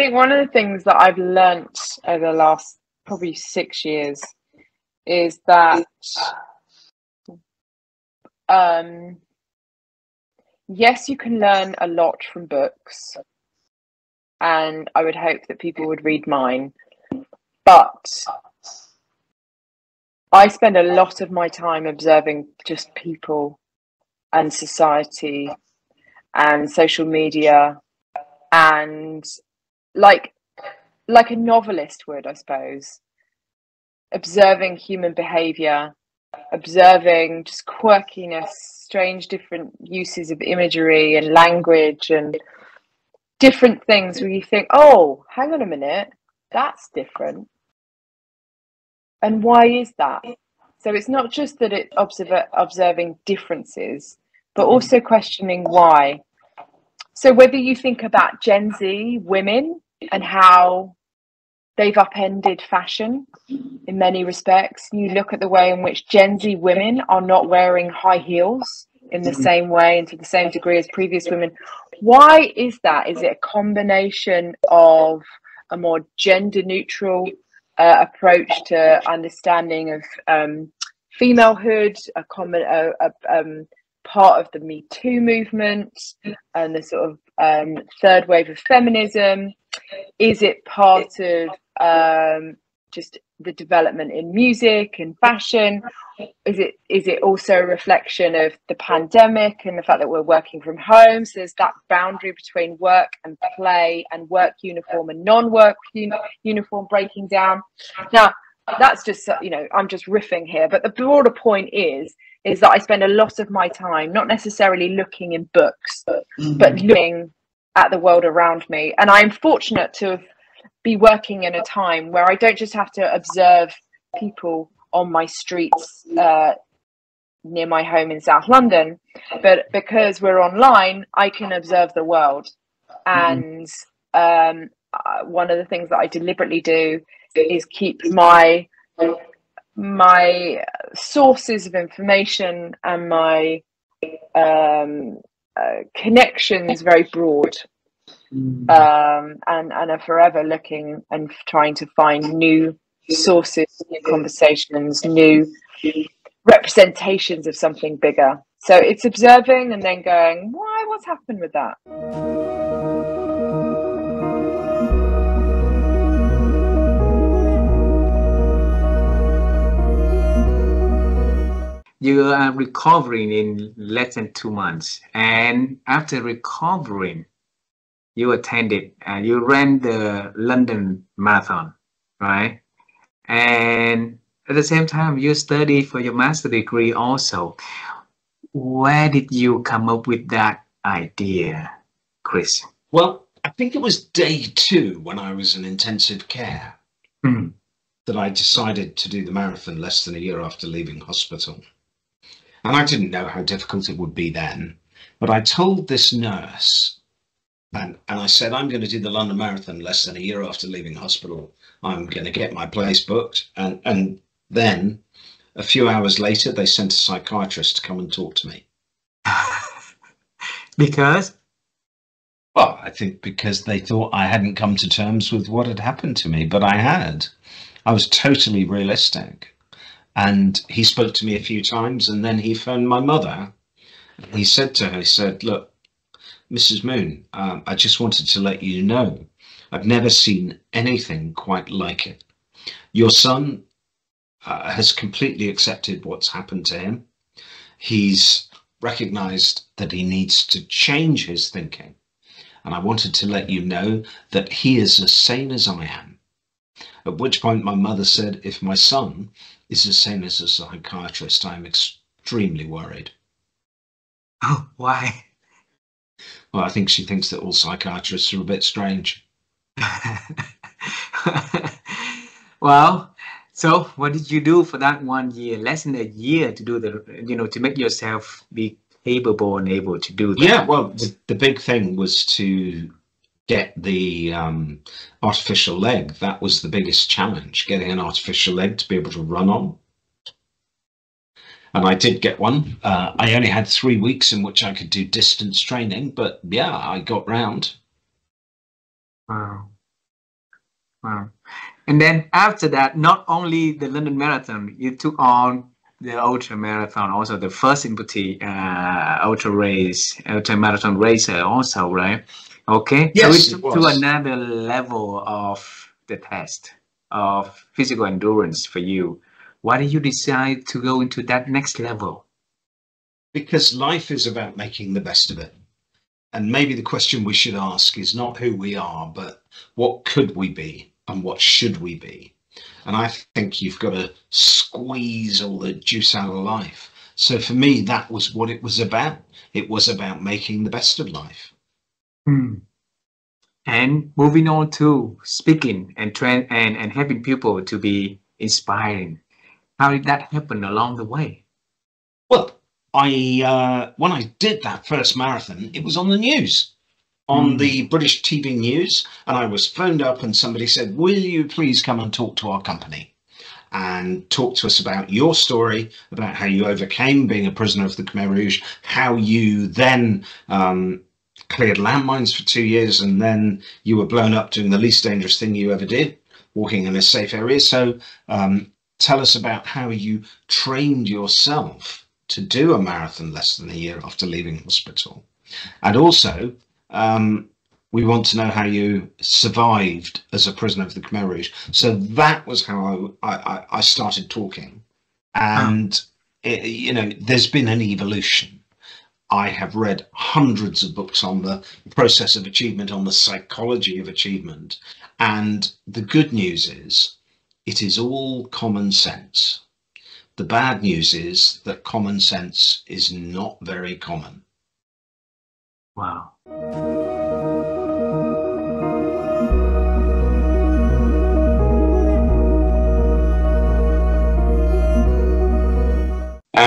think one of the things that I've learnt over the last probably 6 years is that yes, you can learn a lot from books, and I would hope that people would read mine, but I spend a lot of my time observing just people and society and social media, and like a novelist would, I suppose, observing human behavior, observing just quirkiness, strange different uses of imagery and language and different things where you think, oh, hang on a minute, that's different. And why is that? So it's not just that it's observing differences, but also questioning why. So whether you think about Gen Z women and how they've upended fashion in many respects, you look at the way in which Gen Z women are not wearing high heels in the same way and to the same degree as previous women. Why is that? Is it a combination of a more gender neutral approach to understanding of femalehood, a part of the Me Too movement and the sort of third wave of feminism? Is it part of just the development in music and fashion? Is it also a reflection of the pandemic and the fact that we're working from home? So there's that boundary between work and play and work uniform and non-work uniform breaking down. Now, that's just, I'm just riffing here, but the broader point is that I spend a lot of my time not necessarily looking in books, but looking at the world around me. And I'm fortunate to be working in a time where I don't just have to observe people on my streets near my home in South London, but because we're online, I can observe the world. And one of the things that I deliberately do is keep my sources of information and my connections very broad, and are forever looking and trying to find new sources, new conversations, new representations of something bigger. So it's observing and then going, why? What's happened with that? You are recovering in less than 2 months, and after recovering, you attended and you ran the London Marathon, right? And at the same time, you studied for your master's degree also. Where did you come up with that idea, Chris? Well, I think it was day 2 when I was in intensive care that I decided to do the marathon less than a year after leaving hospital. And I didn't know how difficult it would be then, but I told this nurse, and I said, I'm going to do the London Marathon less than a year after leaving hospital. I'm going to get my place booked. And then a few hours later, they sent a psychiatrist to come and talk to me. Because? Well, I think because they thought I hadn't come to terms with what had happened to me, but I had. I was totally realistic. And he spoke to me a few times, and then he phoned my mother. He said to her, he said, look, Mrs. Moon, I just wanted to let you know, I've never seen anything quite like it. Your son has completely accepted what's happened to him. He's recognized that he needs to change his thinking. And I wanted to let you know that he is as sane as I am. At which point my mother said, if my son is as sane as a psychiatrist, I'm extremely worried. Oh, why? Well, I think she thinks that all psychiatrists are a bit strange. Well, so what did you do for that 1 year, less than a year, to do the, to make yourself be capable and able to do that? Yeah, well, the big thing was to get the artificial leg. That was the biggest challenge, getting an artificial leg to be able to run on. And I did get one. I only had 3 weeks in which I could do distance training, but yeah, I got round. Wow. Wow. And then after that, not only the London Marathon, you took on the ultra marathon, also the first empathy ultra marathon racer also, right? Okay. Yes, So it it took to was. another level of the test of physical endurance for you. Why did you decide to go into that next level? Because life is about making the best of it. And maybe the question we should ask is not who we are, but what could we be and what should we be? And I think you've got to squeeze all the juice out of life. So for me, that was what it was about. It was about making the best of life. Hmm. And moving on to speaking and helping people to be inspiring. How did that happen along the way? Well, when I did that first marathon, it was on the news, on the British TV news, and I was phoned up and somebody said, will you please come and talk to our company and talk to us about your story, about how you overcame being a prisoner of the Khmer Rouge, how you then cleared landmines for 2 years, and then you were blown up doing the least dangerous thing you ever did, walking in a safe area. So tell us about how you trained yourself to do a marathon less than a year after leaving hospital. And also, we want to know how you survived as a prisoner of the Khmer Rouge. So that was how I started talking. And, you know, there's been an evolution. I have read hundreds of books on the process of achievement, on the psychology of achievement. And the good news is, it is all common sense. The bad news is that common sense is not very common. Wow.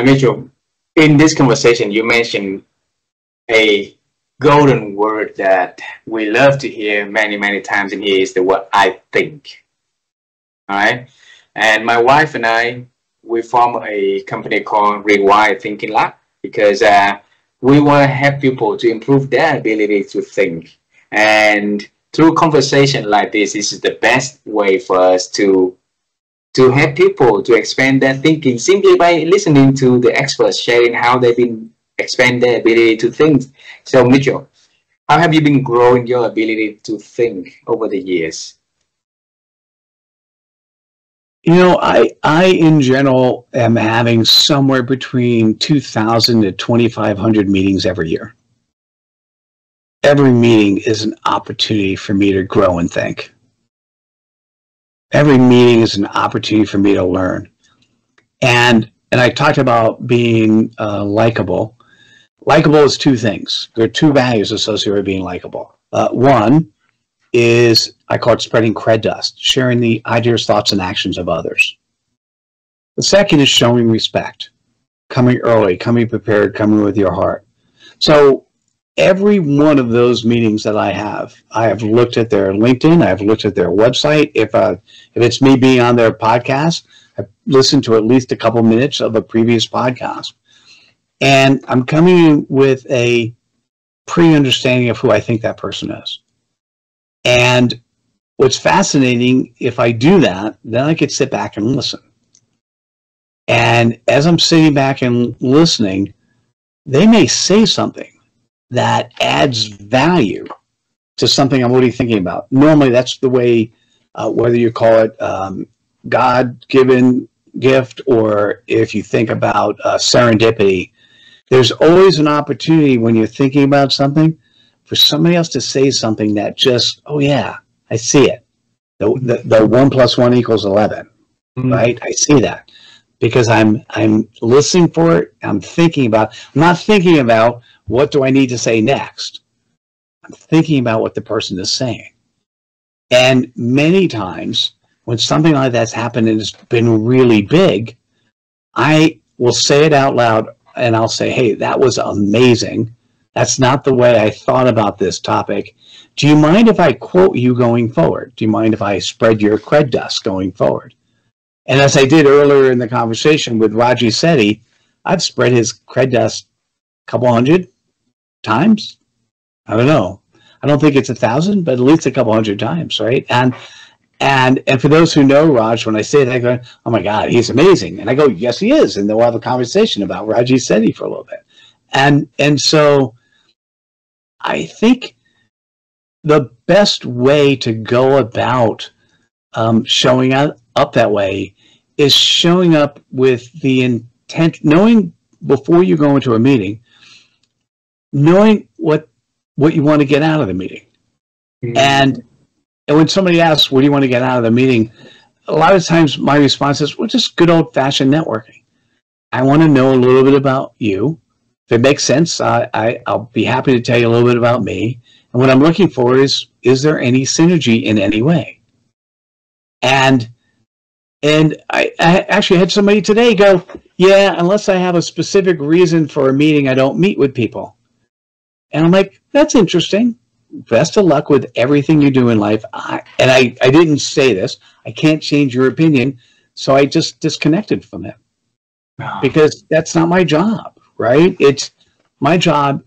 Mitchell, in this conversation, you mentioned a golden word that we love to hear many, many times in here is the word I think. All right. And my wife and I, we form a company called Rewire Thinking Lab because we want to help people to improve their ability to think. And through conversation like this is the best way for us to help people to expand their thinking simply by listening to the experts sharing how they've been expand their ability to think. So Mitchell, how have you been growing your ability to think over the years? You know, I in general am having somewhere between 2,000 to 2,500 meetings every year. Every meeting is an opportunity for me to grow and think. Every meeting is an opportunity for me to learn. And I talked about being likable. Likable is two things. There are two values associated with being likable. One is, I call it spreading cred dust, sharing the ideas, thoughts, and actions of others. The second is showing respect, coming early, coming prepared, coming with your heart. So every one of those meetings that I have looked at their LinkedIn, I've looked at their website. If it's me being on their podcast, I've listened to at least a couple minutes of a previous podcast. And I'm coming in with a pre-understanding of who I think that person is. And what's fascinating, if I do that, then I could sit back and listen. And as I'm sitting back and listening, they may say something that adds value to something I'm already thinking about. Normally, that's the way, whether you call it God-given gift, or if you think about serendipity, there's always an opportunity when you're thinking about something for somebody else to say something that just, oh yeah, I see it. The 1 + 1 = 11, right? I see that because I'm listening for it. I'm thinking about. I'm not thinking about what do I need to say next. I'm thinking about what the person is saying. And many times when something like that's happened and it's been really big, I will say it out loud and I'll say, hey, that was amazing. That's not the way I thought about this topic. Do you mind if I quote you going forward? Do you mind if I spread your cred dust going forward? And as I did earlier in the conversation with Raji Sethi, I've spread his cred dust a couple hundred times. I don't know. I don't think it's 1,000, but at least a couple hundred times, right? And And for those who know Raj, when I say that, I go, oh my God, he's amazing. And I go, yes, he is. And then we'll have a conversation about Raji Sethi for a little bit. And so I think the best way to go about showing up that way is showing up with the intent, knowing before you go into a meeting, knowing what you want to get out of the meeting. Mm-hmm. And when somebody asks, what do you want to get out of the meeting? A lot of times my response is, well, just good old-fashioned networking. I want to know a little bit about you. If it makes sense, I'll be happy to tell you a little bit about me. And what I'm looking for is there any synergy in any way? And I actually had somebody today go, yeah, unless I have a specific reason for a meeting, I don't meet with people. And I'm like, that's interesting. Best of luck with everything you do in life. I didn't say this. I can't change your opinion. So I just disconnected from him because that's not my job, right? It's my job.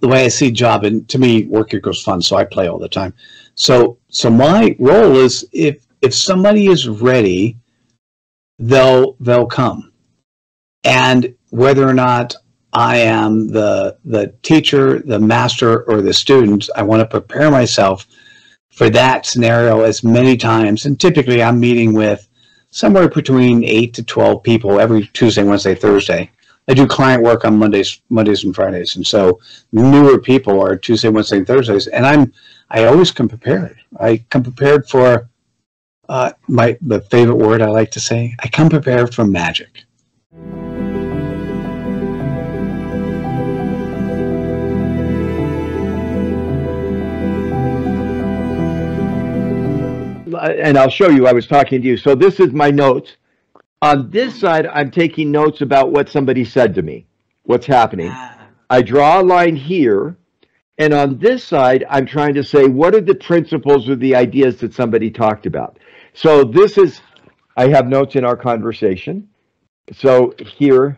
The way I see job, and to me, work equals fun. So I play all the time. So my role is if somebody is ready, they'll come. And whether or not I am the teacher, the master, or the student, I want to prepare myself for that scenario as many times. And typically I'm meeting with somewhere between 8 to 12 people every Tuesday, Wednesday, Thursday. I do client work on Mondays and Fridays. And so newer people are Tuesday, Wednesday, and Thursdays. And I always come prepared. I come prepared for the favorite word I like to say. I come prepared for magic. And I'll show you, I was talking to you. So this is my notes. On this side, I'm taking notes about what somebody said to me, what's happening. I draw a line here. And on this side, I'm trying to say, what are the principles or the ideas that somebody talked about? So this is, I have notes in our conversation. So here's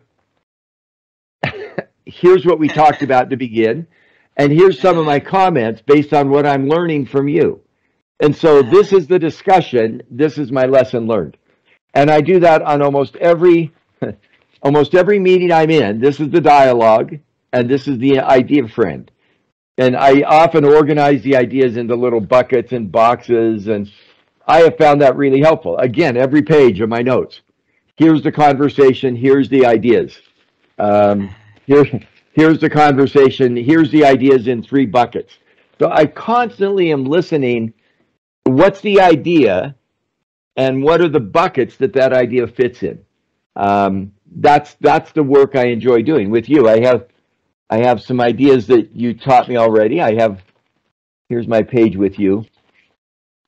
what we talked about to begin. And here's some of my comments based on what I'm learning from you. And so this is the discussion. This is my lesson learned. And I do that on almost every meeting I'm in. This is the dialogue, and this is the idea friend. And I often organize the ideas into little buckets and boxes, and I have found that really helpful. Again, every page of my notes. Here's the conversation. Here's the ideas. Here's the conversation. Here's the ideas in 3 buckets. So I constantly am listening. What's the idea, and what are the buckets that idea fits in? That's the work I enjoy doing with you. I have some ideas that you taught me already. Here's my page with you.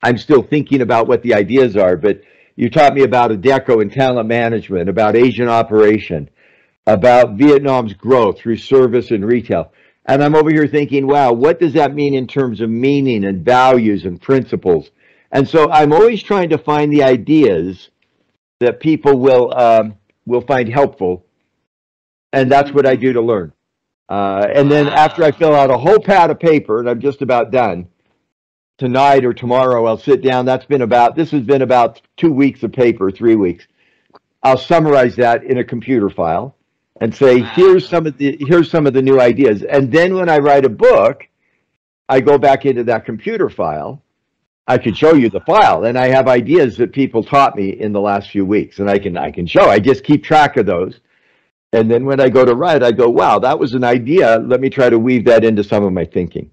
I'm still thinking about what the ideas are, but you taught me about Adecco and talent management, about Asian operation, about Vietnam's growth through service and retail. And I'm over here thinking, wow, what does that mean in terms of meaning and values and principles? And so I'm always trying to find the ideas that people will find helpful. And that's what I do to learn. And then after I fill out a whole pad of paper, and I'm just about done, tonight or tomorrow I'll sit down. This has been about 2 weeks of paper, 3 weeks. I'll summarize that in a computer file and say, here's some of the new ideas. And then when I write a book, I go back into that computer file. I can show you the file, and I have ideas that people taught me in the last few weeks, and I can show. I just keep track of those. And then when I go to write, I go, wow, that was an idea. Let me try to weave that into some of my thinking.